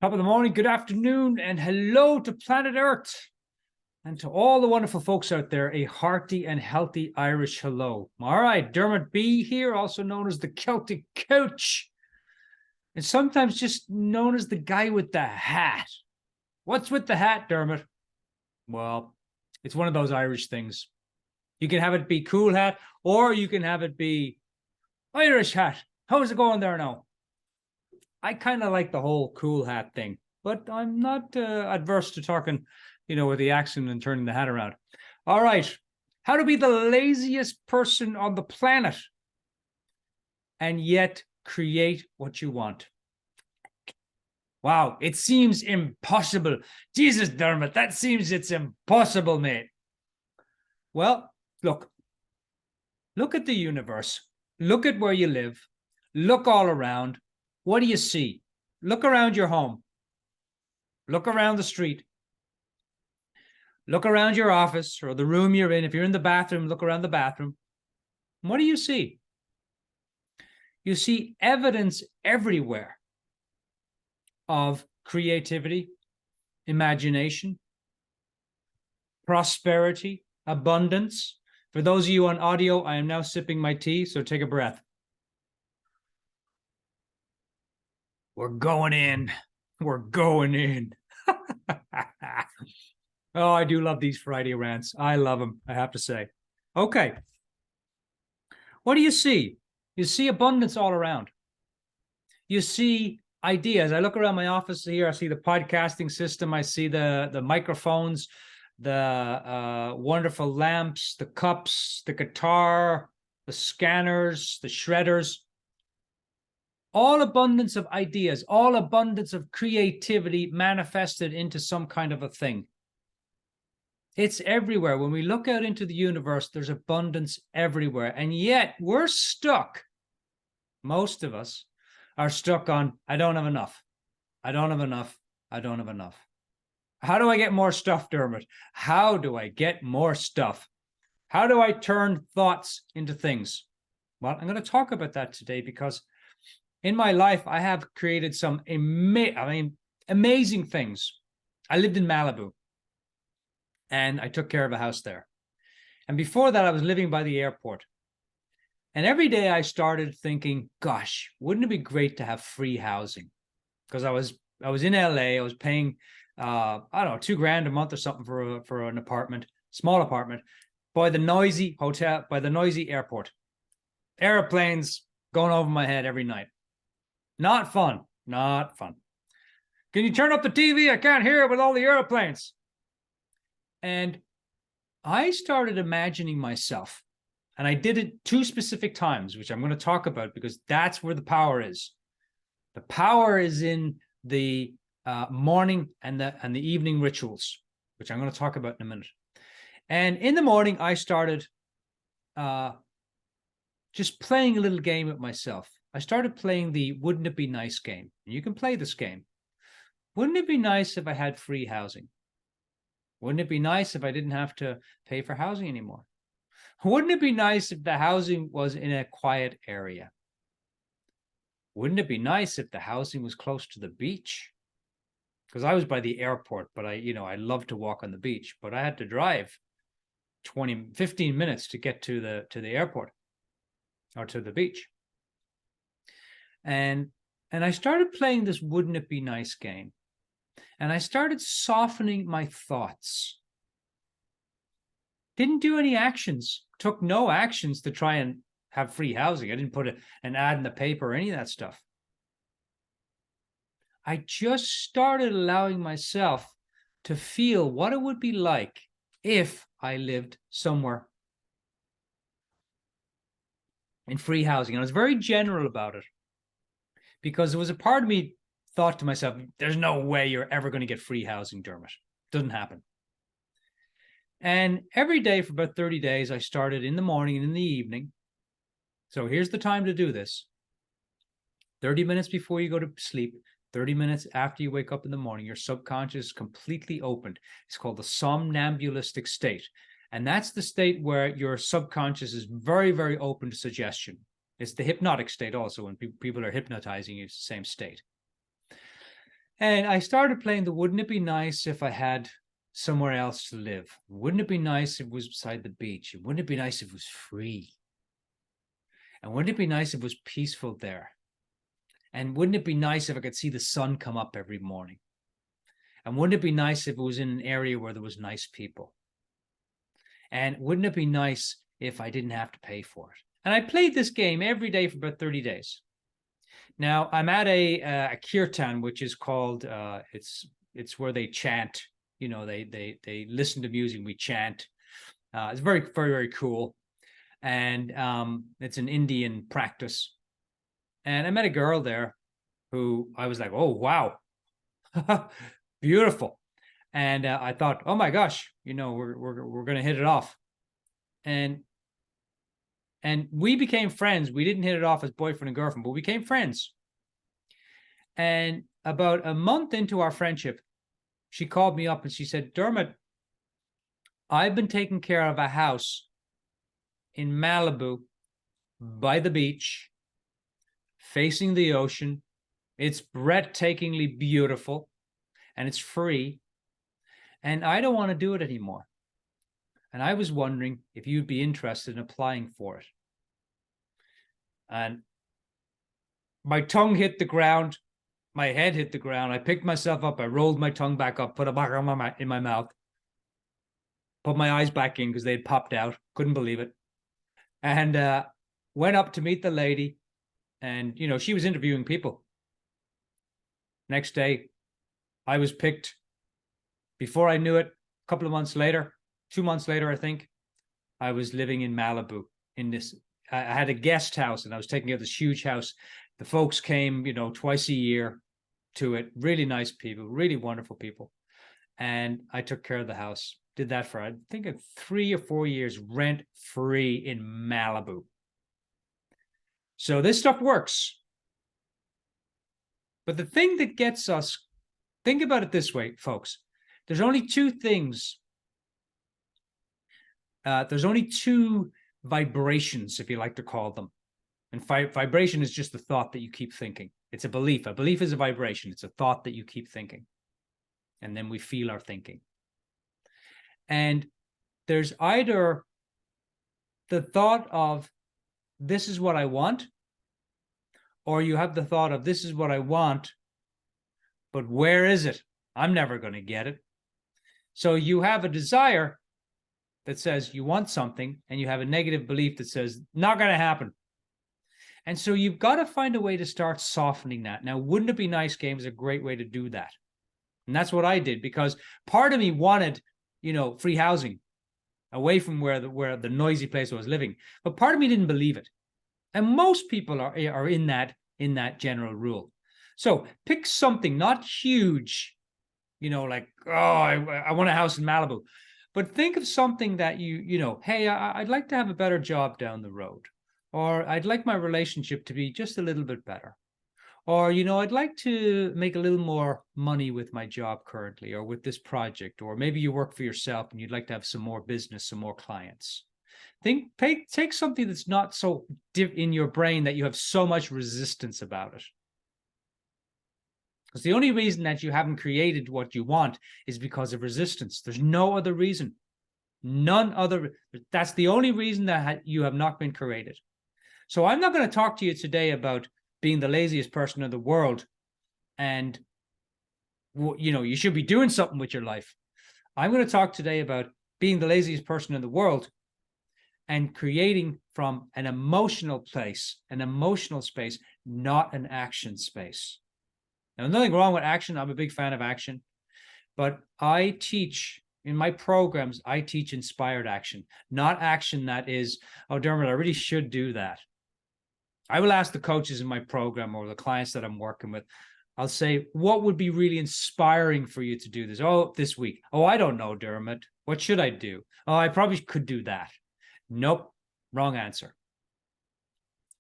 Top of the morning, good afternoon, and hello to planet Earth. And to all the wonderful folks out there, a hearty and healthy Irish hello. All right, Dermot B here, also known as the Celtic Coach, and sometimes just known as the guy with the hat. What's with the hat, Dermot? Well, it's one of those Irish things. You can have it be cool hat, or you can have it be Irish hat. How's it going there now? I kind of like the whole cool hat thing, but I'm not adverse to talking, with the accent and turning the hat around. All right. How to be the laziest person on the planet and yet create what you want. Wow, it seems impossible. Jesus, Dermot, that seems it's impossible, mate. Well, look at the universe. Look at where you live. Look all around. What do you see? Look around your home. Look around the street. Look around your office or the room you're in. If you're in the bathroom, look around the bathroom. What do you see? You see evidence everywhere of creativity, imagination, prosperity, abundance. For those of you on audio, I am now sipping my tea, so take a breath. We're going in. We're going in. Oh, I do love these Friday rants. I love them, I have to say. Okay. What do you see? You see abundance all around. You see ideas. I look around my office here. I see the podcasting system. I see the microphones, the wonderful lamps, the cups, the guitar, the scanners, the shredders. All abundance of ideas, all abundance of creativity manifested into some kind of a thing. It's everywhere. When we look out into the universe, there's abundance everywhere. And yet we're stuck. Most of us are stuck on, I don't have enough. I don't have enough. I don't have enough. How do I get more stuff, Dermot? How do I get more stuff? How do I turn thoughts into things? Well, I'm going to talk about that today because in my life, I have created some amazing things. I lived in Malibu and I took care of a house there. And before that, I was living by the airport. And every day I started thinking, gosh, wouldn't it be great to have free housing? Because I was in LA, I was paying, I don't know, $2,000 a month or something for an apartment, small apartment, by the noisy hotel, by the noisy airport. Airplanes going over my head every night. Not fun. Not fun. Can you turn up the TV? I can't hear it with all the airplanes. And I started imagining myself, and I did it 2 specific times, which I'm going to talk about because that's where the power is. The power is in the morning and the evening rituals, which I'm going to talk about in a minute. And in the morning, I started just playing a little game with myself. I started playing the wouldn't it be nice game. You can play this game. Wouldn't it be nice if I had free housing? Wouldn't it be nice if I didn't have to pay for housing anymore? Wouldn't it be nice if the housing was in a quiet area? Wouldn't it be nice if the housing was close to the beach? Because I was by the airport, but I love to walk on the beach, but I had to drive 15 minutes to get to the airport or to the beach. And I started playing this wouldn't it be nice game. And I started softening my thoughts. Didn't do any actions, took no actions to try and have free housing. I didn't put an ad in the paper or any of that stuff. I just started allowing myself to feel what it would be like if I lived somewhere in free housing. And I was very general about it because there was a part of me thought to myself, there's no way you're ever going to get free housing, Dermot. Doesn't happen. And every day for about 30 days, I started in the morning and in the evening. So here's the time to do this. 30 minutes before you go to sleep, 30 minutes after you wake up in the morning, your subconscious is completely opened. It's called the somnambulistic state. And that's the state where your subconscious is very, very open to suggestion. It's the hypnotic state also. When people are hypnotizing you, it's the same state. And I started playing the wouldn't it be nice if I had somewhere else to live? Wouldn't it be nice if it was beside the beach? Wouldn't it be nice if it was free? And wouldn't it be nice if it was peaceful there? And wouldn't it be nice if I could see the sun come up every morning? And wouldn't it be nice if it was in an area where there was nice people? And wouldn't it be nice if I didn't have to pay for it? And I played this game every day for about 30 days. Now I'm at a kirtan, which is called it's where they chant. You know, they listen to music. We chant. It's very, very, very cool, and it's an Indian practice. And I met a girl there, who I was like, oh wow, beautiful. And I thought, oh my gosh, you know, we're gonna hit it off, and we became friends. We didn't hit it off as boyfriend and girlfriend, but we became friends. And about a month into our friendship, she called me up and she said, Dermot, I've been taking care of a house in Malibu by the beach, facing the ocean. It's breathtakingly beautiful and it's free. And I don't want to do it anymore. And I was wondering if you'd be interested in applying for it. And my tongue hit the ground. My head hit the ground. I picked myself up. I rolled my tongue back up, put it back in my mouth, put my eyes back in because they had popped out. Couldn't believe it. And went up to meet the lady. And, you know, she was interviewing people. Next day, I was picked. Before I knew it, a couple of months later, 2 months later, I think, I was living in Malibu in this. I had a guest house and I was taking care of this huge house. The folks came, you know, twice a year to it. Really nice people, really wonderful people. And I took care of the house. Did that for, I think, 3 or 4 years, rent free in Malibu. So this stuff works. But the thing that gets us, think about it this way, folks. There's only two things. There's only two vibrations, if you like to call them. And vibration is just the thought that you keep thinking. It's a belief. A belief is a vibration. It's a thought that you keep thinking. And then we feel our thinking. And there's either the thought of, this is what I want, or you have the thought of, this is what I want, but where is it? I'm never going to get it. So you have a desire that says you want something, and you have a negative belief that says, not going to happen. And so you've got to find a way to start softening that. Now, wouldn't it be nice game is a great way to do that. And that's what I did, because part of me wanted, you know, free housing away from where the noisy place I was living. But part of me didn't believe it. And most people are in that general rule. So pick something not huge, you know, like, oh, I want a house in Malibu. But think of something that you know, hey, I'd like to have a better job down the road. Or I'd like my relationship to be just a little bit better. Or, you know, I'd like to make a little more money with my job currently, or with this project. Or maybe you work for yourself and you'd like to have some more business, some more clients. Take something that's not so in your brain that you have so much resistance about it. Because the only reason that you haven't created what you want is because of resistance. There's no other reason. None other. That's the only reason that you have not been created. So I'm not going to talk to you today about being the laziest person in the world and, you know, you should be doing something with your life. I'm going to talk today about being the laziest person in the world and creating from an emotional place, an emotional space, not an action space. Now, nothing wrong with action. I'm a big fan of action, but I teach in my programs, I teach inspired action, not action that is, oh, Dermot, I really should do that. I will ask the coaches in my program or the clients that I'm working with, I'll say, what would be really inspiring for you to do this? Oh, this week. Oh, I don't know, Dermot. What should I do? Oh, I probably could do that. Nope. Wrong answer.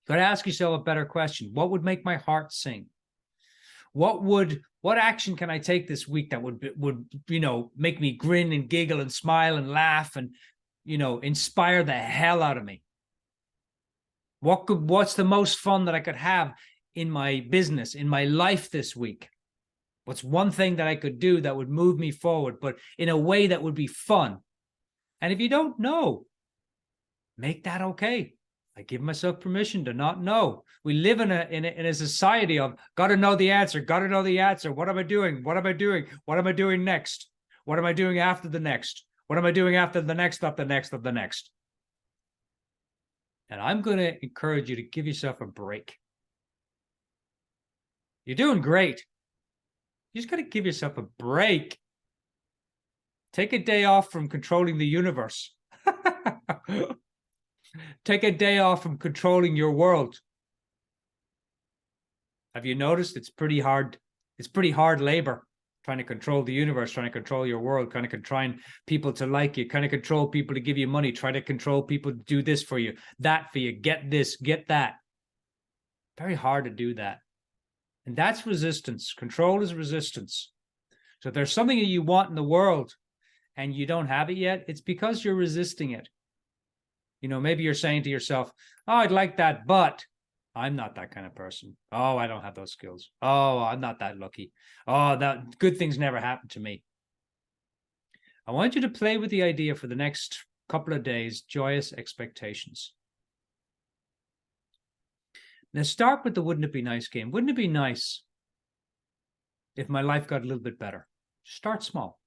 Got to ask yourself a better question. What would make my heart sing? What action can I take this week that would, you know, make me grin and giggle and smile and laugh and, you know, inspire the hell out of me? What's the most fun that I could have in my business, in my life this week? What's one thing that I could do that would move me forward, but in a way that would be fun? And if you don't know, make that okay. I give myself permission to not know. We live in a society of got to know the answer, got to know the answer. What am I doing? What am I doing? What am I doing next? What am I doing after the next? What am I doing after the next of the next of the next? And I'm going to encourage you to give yourself a break. You're doing great. You just got to give yourself a break. Take a day off from controlling the universe. Take a day off from controlling your world. Have you noticed it's pretty hard? It's pretty hard labor trying to control the universe, trying to control your world, trying to control people to like you, trying to control people to give you money, try to control people to do this for you, that for you, get this, get that. Very hard to do that. And that's resistance. Control is resistance. So if there's something that you want in the world and you don't have it yet, it's because you're resisting it. You know, maybe you're saying to yourself, oh, I'd like that, but I'm not that kind of person. Oh, I don't have those skills. Oh, I'm not that lucky. Oh, that good things never happen to me. I want you to play with the idea for the next couple of days, joyous expectations. Now start with the wouldn't it be nice game. Wouldn't it be nice if my life got a little bit better? Start small.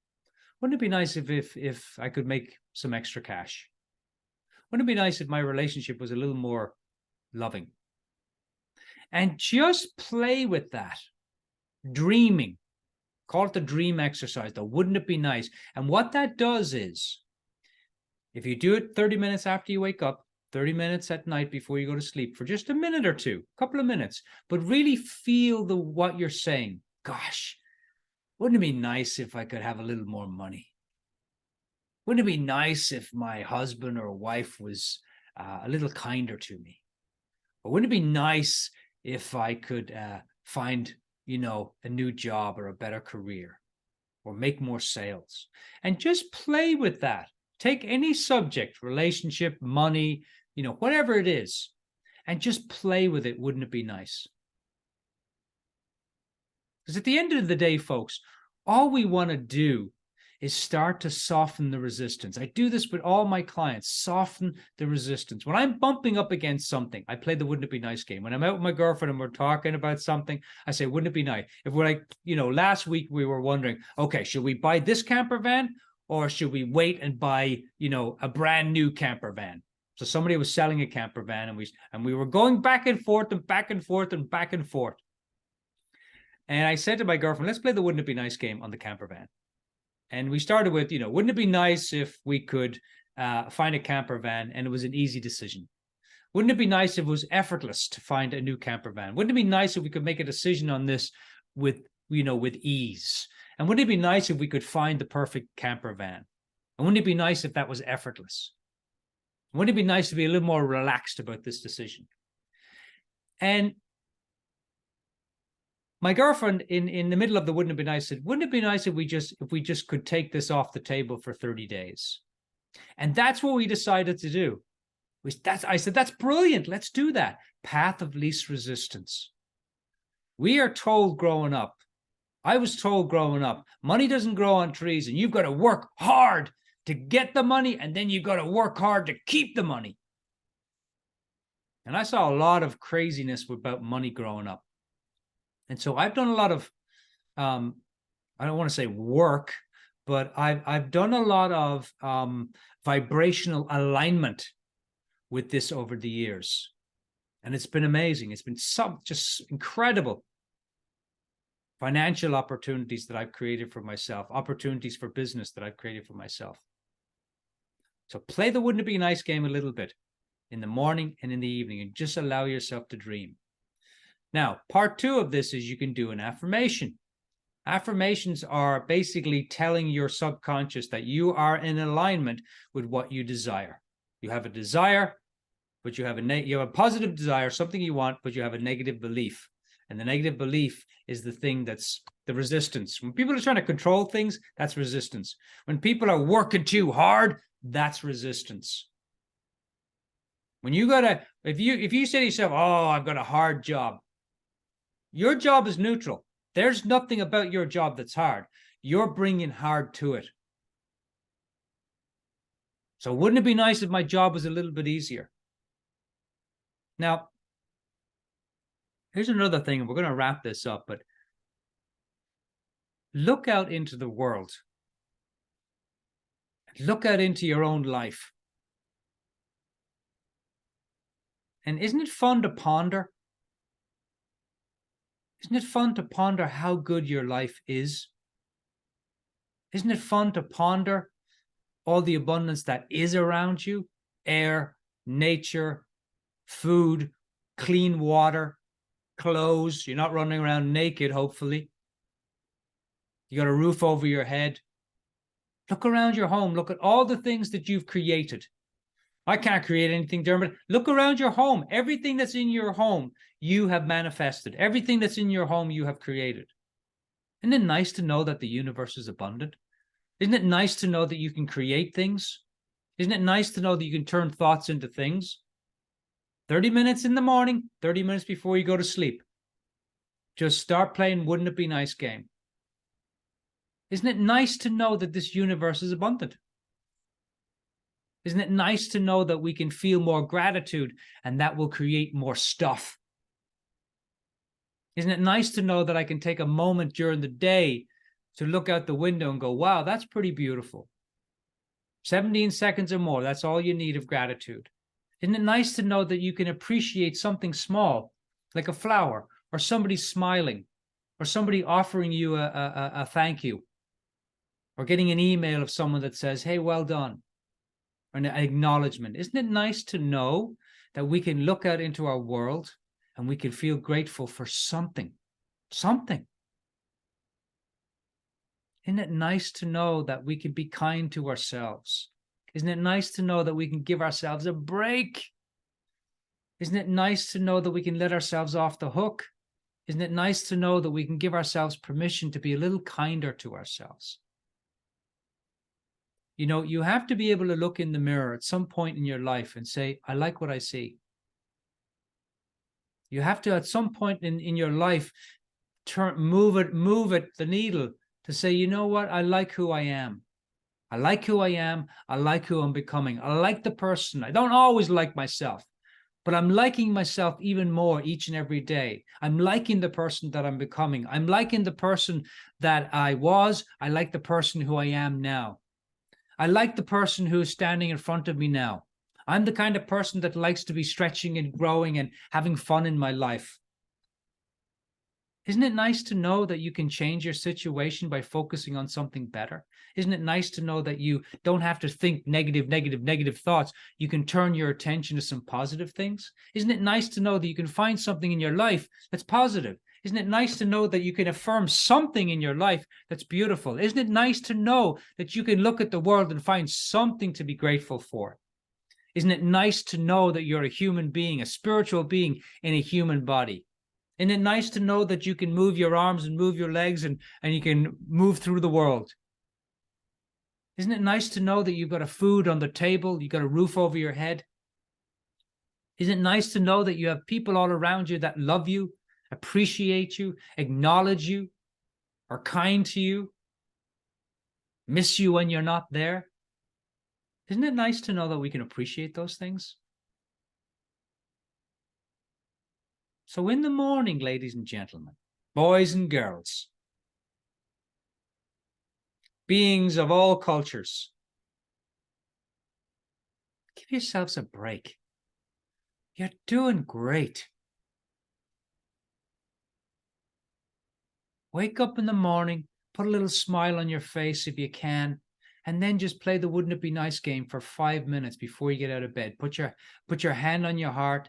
Wouldn't it be nice if I could make some extra cash? Wouldn't it be nice if my relationship was a little more loving? And just play with that. Dreaming. Call it the dream exercise, though. Wouldn't it be nice? And what that does is, if you do it 30 minutes after you wake up, 30 minutes at night before you go to sleep, for just a minute or two, a couple of minutes, but really feel what you're saying. Gosh, wouldn't it be nice if I could have a little more money? Wouldn't it be nice if my husband or wife was a little kinder to me? Or wouldn't it be nice if I could find, a new job or a better career or make more sales? And just play with that. Take any subject, relationship, money, whatever it is, and just play with it. Wouldn't it be nice? Because at the end of the day, folks, all we want to do is start to soften the resistance. I do this with all my clients, soften the resistance. When I'm bumping up against something, I play the wouldn't it be nice game. When I'm out with my girlfriend and we're talking about something, I say, wouldn't it be nice? If we're like, last week we were wondering, okay, should we buy this camper van or should we wait and buy, a brand new camper van? So somebody was selling a camper van and we were going back and forth and back and forth and back and forth. And I said to my girlfriend, let's play the wouldn't it be nice game on the camper van. And we started with, wouldn't it be nice if we could find a camper van and it was an easy decision? Wouldn't it be nice if it was effortless to find a new camper van? Wouldn't it be nice if we could make a decision on this with ease? And wouldn't it be nice if we could find the perfect camper van? And wouldn't it be nice if that was effortless? Wouldn't it be nice to be a little more relaxed about this decision? And my girlfriend in the middle of the wouldn't it be nice said, wouldn't it be nice if we just could take this off the table for 30 days? And that's what we decided to do. I said, that's brilliant. Let's do that. Path of least resistance. We are told growing up, I was told growing up, money doesn't grow on trees and you've got to work hard to get the money and then you've got to work hard to keep the money. And I saw a lot of craziness about money growing up. And so I've done a lot of, I don't want to say work, but I've done a lot of vibrational alignment with this over the years. And it's been amazing. It's been just incredible financial opportunities that I've created for myself, opportunities for business that I've created for myself. So play the wouldn't it be nice game a little bit in the morning and in the evening and just allow yourself to dream. Now, part 2 of this is you can do an affirmation. Affirmations are basically telling your subconscious that you are in alignment with what you desire. You have a desire, but you have a positive desire, something you want, but you have a negative belief. And the negative belief is the thing that's the resistance. When people are trying to control things, that's resistance. When people are working too hard, that's resistance. When if you say to yourself, oh, I've got a hard job, your job is neutral. There's nothing about your job that's hard. You're bringing hard to it. So wouldn't it be nice if my job was a little bit easier? Now, here's another thing, and we're going to wrap this up, but look out into the world. Look out into your own life. And isn't it fun to ponder? Isn't it fun to ponder how good your life is? Isn't it fun to ponder all the abundance that is around you? Air, nature, food, clean water, clothes. You're not running around naked, hopefully. You got a roof over your head. Look around your home. Look at all the things that you've created. I can't create anything, Dermot. Look around your home. Everything that's in your home, you have manifested. Everything that's in your home, you have created. Isn't it nice to know that the universe is abundant? Isn't it nice to know that you can create things? Isn't it nice to know that you can turn thoughts into things? 30 minutes in the morning, 30 minutes before you go to sleep. Just start playing Wouldn't It Be Nice game. Isn't it nice to know that this universe is abundant? Isn't it nice to know that we can feel more gratitude and that will create more stuff? Isn't it nice to know that I can take a moment during the day to look out the window and go, wow, that's pretty beautiful. 17 seconds or more, that's all you need of gratitude. Isn't it nice to know that you can appreciate something small, like a flower, or somebody smiling, or somebody offering you a thank you, or getting an email of someone that says, hey, well done, or an acknowledgement? Isn't it nice to know that we can look out into our world and we can feel grateful for something? Something. Isn't it nice to know that we can be kind to ourselves? Isn't it nice to know that we can give ourselves a break? Isn't it nice to know that we can let ourselves off the hook? Isn't it nice to know that we can give ourselves permission to be a little kinder to ourselves? You know, you have to be able to look in the mirror at some point in your life and say, I like what I see. You have to, at some point in your life, move the needle to say, you know what? I like who I am. I like who I am. I like who I'm becoming. I like the person. I don't always like myself, but I'm liking myself even more each and every day. I'm liking the person that I'm becoming. I'm liking the person that I was. I like the person who I am now. I like the person who is standing in front of me now. I'm the kind of person that likes to be stretching and growing and having fun in my life. Isn't it nice to know that you can change your situation by focusing on something better? Isn't it nice to know that you don't have to think negative thoughts? You can turn your attention to some positive things. Isn't it nice to know that you can find something in your life that's positive? Isn't it nice to know that you can affirm something in your life that's beautiful? Isn't it nice to know that you can look at the world and find something to be grateful for? Isn't it nice to know that you're a human being, a spiritual being in a human body? Isn't it nice to know that you can move your arms and move your legs and you can move through the world? Isn't it nice to know that you've got a food on the table, you've got a roof over your head? Isn't it nice to know that you have people all around you that love you, appreciate you, acknowledge you, are kind to you, miss you when you're not there? Isn't it nice to know that we can appreciate those things? So in the morning, ladies and gentlemen, boys and girls, beings of all cultures, give yourselves a break. You're doing great. Wake up in the morning, put a little smile on your face if you can, and then just play the Wouldn't It Be Nice game for 5 minutes before you get out of bed. Put your hand on your heart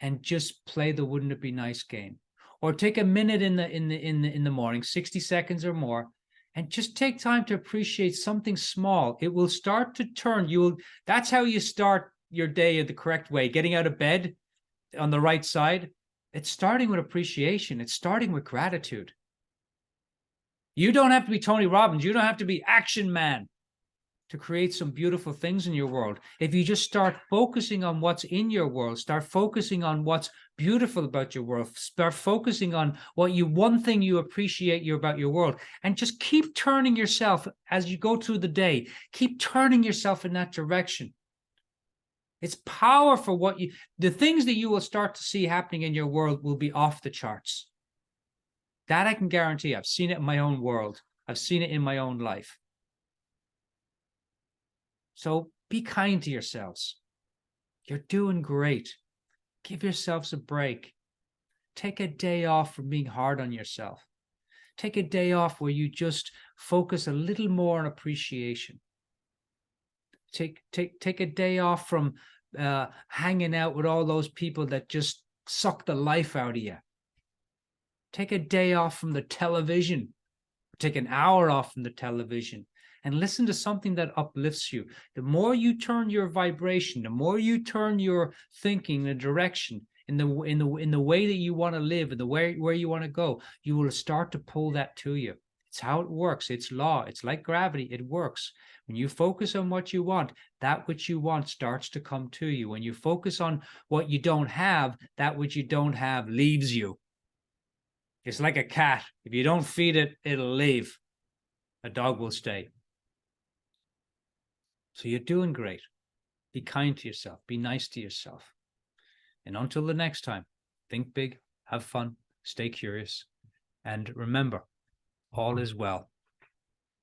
and just play the Wouldn't It Be Nice game. Or take a minute in the morning, 60 seconds or more, and just take time to appreciate something small. It will start to turn. That's how you start your day the correct way, getting out of bed on the right side. It's starting with appreciation. It's starting with gratitude. You don't have to be Tony Robbins. You don't have to be Action Man. to create some beautiful things in your world. If you just start focusing on what's in your world, start focusing on what's beautiful about your world, start focusing on one thing you appreciate about your world, and just keep turning yourself as you go through the day, keep turning yourself in that direction. It's powerful. The things that you will start to see happening in your world will be off the charts. That I can guarantee. I've seen it in my own world. I've seen it in my own life. So be kind to yourselves. You're doing great. Give yourselves a break. Take a day off from being hard on yourself. Take a day off where you just focus a little more on appreciation. Take a day off from hanging out with all those people that just suck the life out of you. Take a day off from the television. Take an hour off from the television and listen to something that uplifts you. The more you turn your vibration, the more you turn your thinking in a direction, in the way that you want to live, and the way where you want to go, you will start to pull that to you. It's how it works. It's law. It's like gravity. It works. When you focus on what you want, that which you want starts to come to you. When you focus on what you don't have, that which you don't have leaves you. It's like a cat. If you don't feed it, it'll leave. A dog will stay. So you're doing great. Be kind to yourself. Be nice to yourself. And until the next time, think big, have fun, stay curious, and remember, all is well.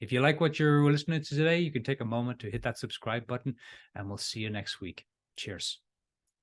If you like what you're listening to today, you can take a moment to hit that subscribe button, and we'll see you next week. Cheers.